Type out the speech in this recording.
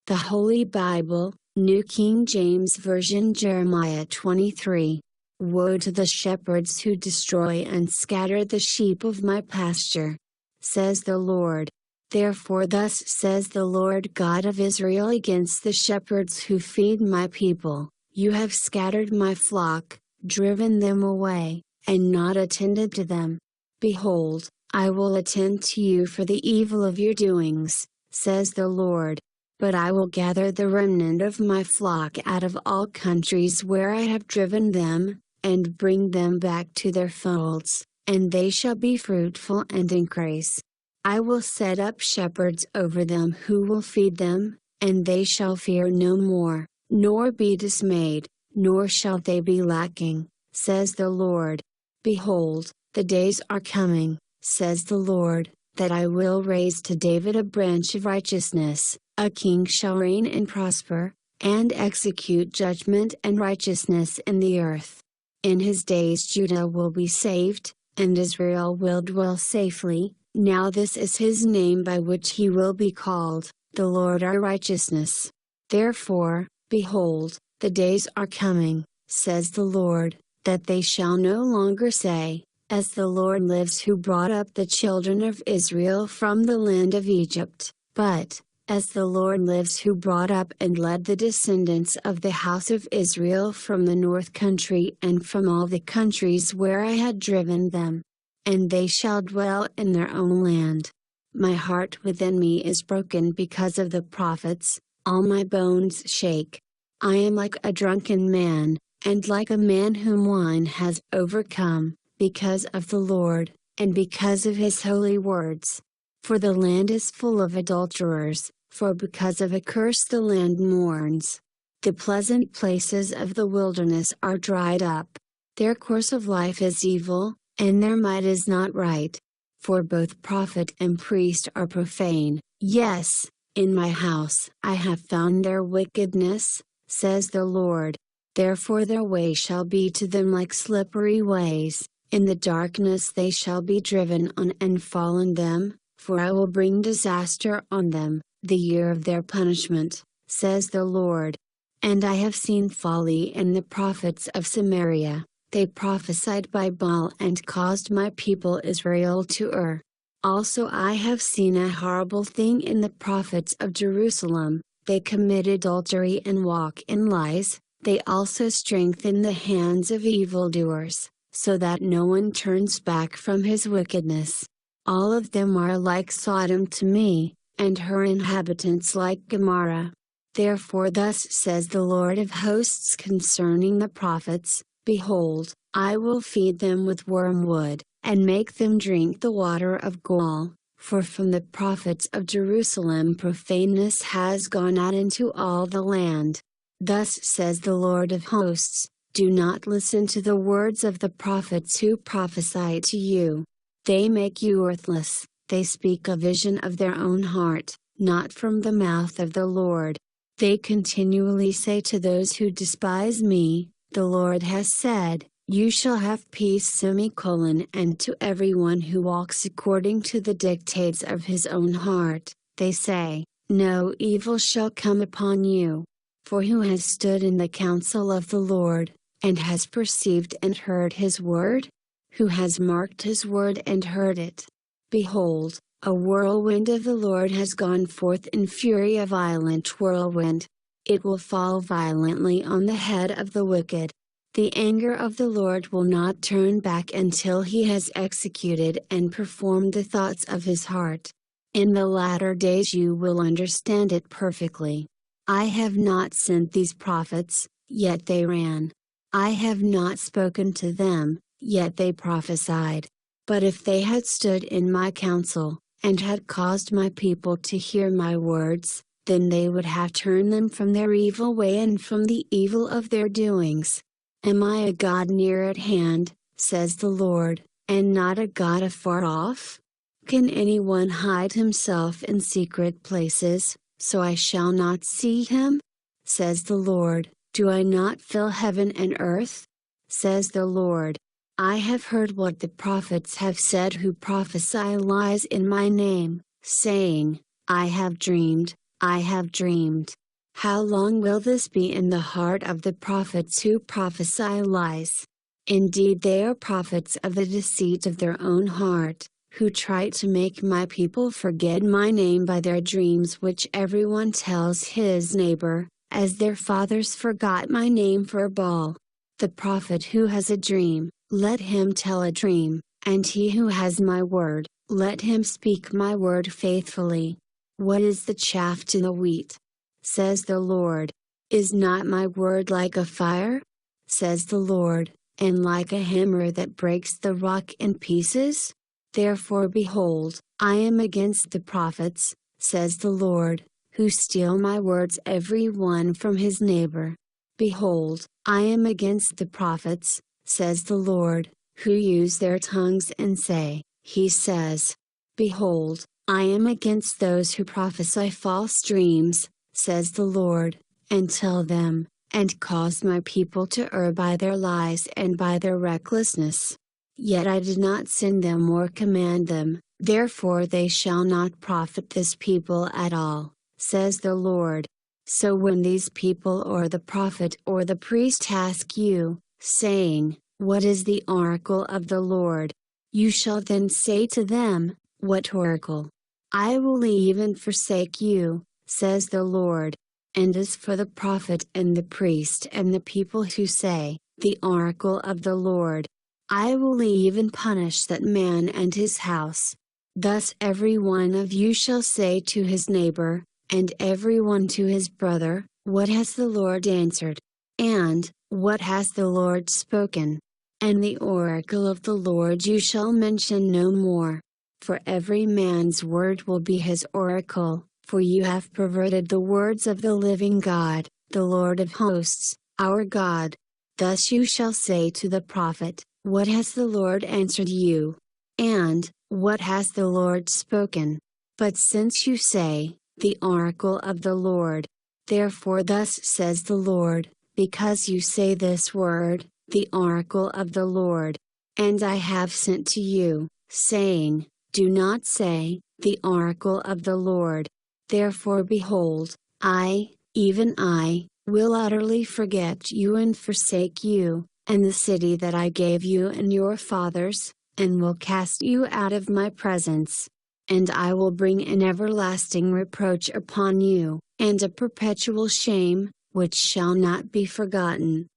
The Holy Bible, New King James Version, Jeremiah 23. Woe to the shepherds who destroy and scatter the sheep of my pasture, says the Lord. Therefore thus says the Lord God of Israel against the shepherds who feed my people, you have scattered my flock, driven them away, and not attended to them. Behold, I will attend to you for the evil of your doings, says the Lord. But I will gather the remnant of my flock out of all countries where I have driven them, and bring them back to their folds, and they shall be fruitful and increase. I will set up shepherds over them who will feed them, and they shall fear no more, nor be dismayed, nor shall they be lacking, says the Lord. Behold, the days are coming, says the Lord, that I will raise to David a branch of righteousness, a king shall reign and prosper, and execute judgment and righteousness in the earth. In his days Judah will be saved, and Israel will dwell safely. Now this is his name by which he will be called, the Lord our righteousness. Therefore, behold, the days are coming, says the Lord, that they shall no longer say, as the Lord lives who brought up the children of Israel from the land of Egypt, but, as the Lord lives who brought up and led the descendants of the house of Israel from the north country and from all the countries where I had driven them. And they shall dwell in their own land. My heart within me is broken because of the prophets, all my bones shake. I am like a drunken man, and like a man whom wine has overcome, because of the Lord, and because of his holy words. For the land is full of adulterers, for because of a curse the land mourns. The pleasant places of the wilderness are dried up. Their course of life is evil, and their might is not right. For both prophet and priest are profane. Yes, in my house I have found their wickedness, says the Lord. Therefore their way shall be to them like slippery ways, in the darkness they shall be driven on and fall in them, for I will bring disaster on them, the year of their punishment, says the Lord. And I have seen folly in the prophets of Samaria. They prophesied by Baal and caused my people Israel to err. Also I have seen a horrible thing in the prophets of Jerusalem. They commit adultery and walk in lies. They also strengthen the hands of evildoers, so that no one turns back from his wickedness. All of them are like Sodom to me, and her inhabitants like Gomorrah. Therefore thus says the Lord of hosts concerning the prophets, behold, I will feed them with wormwood, and make them drink the water of gall, for from the prophets of Jerusalem profaneness has gone out into all the land. Thus says the Lord of hosts, do not listen to the words of the prophets who prophesy to you. They make you worthless, they speak a vision of their own heart, not from the mouth of the Lord. They continually say to those who despise me, the Lord has said, you shall have peace and to everyone who walks according to the dictates of his own heart, they say, no evil shall come upon you. For who has stood in the counsel of the Lord, and has perceived and heard his word? Who has marked his word and heard it? Behold, a whirlwind of the Lord has gone forth in fury, a violent whirlwind. It will fall violently on the head of the wicked. The anger of the Lord will not turn back until he has executed and performed the thoughts of his heart. In the latter days you will understand it perfectly. I have not sent these prophets, yet they ran. I have not spoken to them, yet they prophesied. But if they had stood in my counsel, and had caused my people to hear my words, then they would have turned them from their evil way and from the evil of their doings. Am I a God near at hand, says the Lord, and not a God afar off? Can anyone hide himself in secret places, so I shall not see him? Says the Lord, do I not fill heaven and earth? Says the Lord. I have heard what the prophets have said who prophesy lies in my name, saying, I have dreamed, I have dreamed. How long will this be in the heart of the prophets who prophesy lies? Indeed, they are prophets of the deceit of their own heart, who try to make my people forget my name by their dreams, which everyone tells his neighbor, as their fathers forgot my name for Baal. The prophet who has a dream, let him tell a dream, and he who has my word, let him speak my word faithfully. What is the chaff to the wheat? Says the Lord. Is not my word like a fire? Says the Lord, and like a hammer that breaks the rock in pieces? Therefore behold, I am against the prophets, says the Lord, who steal my words every one from his neighbor. Behold, I am against the prophets, says the Lord, who use their tongues and say, he says. Behold, I am against those who prophesy false dreams, says the Lord, and tell them, and cause my people to err by their lies and by their recklessness. Yet I did not send them or command them, therefore they shall not profit this people at all, says the Lord. So when these people or the prophet or the priest ask you, saying, what is the oracle of the Lord? You shall then say to them, what oracle? I will leave and forsake you, says the Lord. And as for the prophet and the priest and the people who say, the oracle of the Lord, I will leave and punish that man and his house. Thus every one of you shall say to his neighbor, and every one to his brother, what has the Lord answered? And, what has the Lord spoken? And the oracle of the Lord you shall mention no more. For every man's word will be his oracle, for you have perverted the words of the living God, the Lord of hosts, our God. Thus you shall say to the prophet, what has the Lord answered you? And, what has the Lord spoken? But since you say, the oracle of the Lord, therefore thus says the Lord, because you say this word, the oracle of the Lord, and I have sent to you, saying, do not say, the oracle of the Lord. Therefore behold, I, even I, will utterly forget you and forsake you, and the city that I gave you and your fathers, and will cast you out of my presence. And I will bring an everlasting reproach upon you, and a perpetual shame, which shall not be forgotten.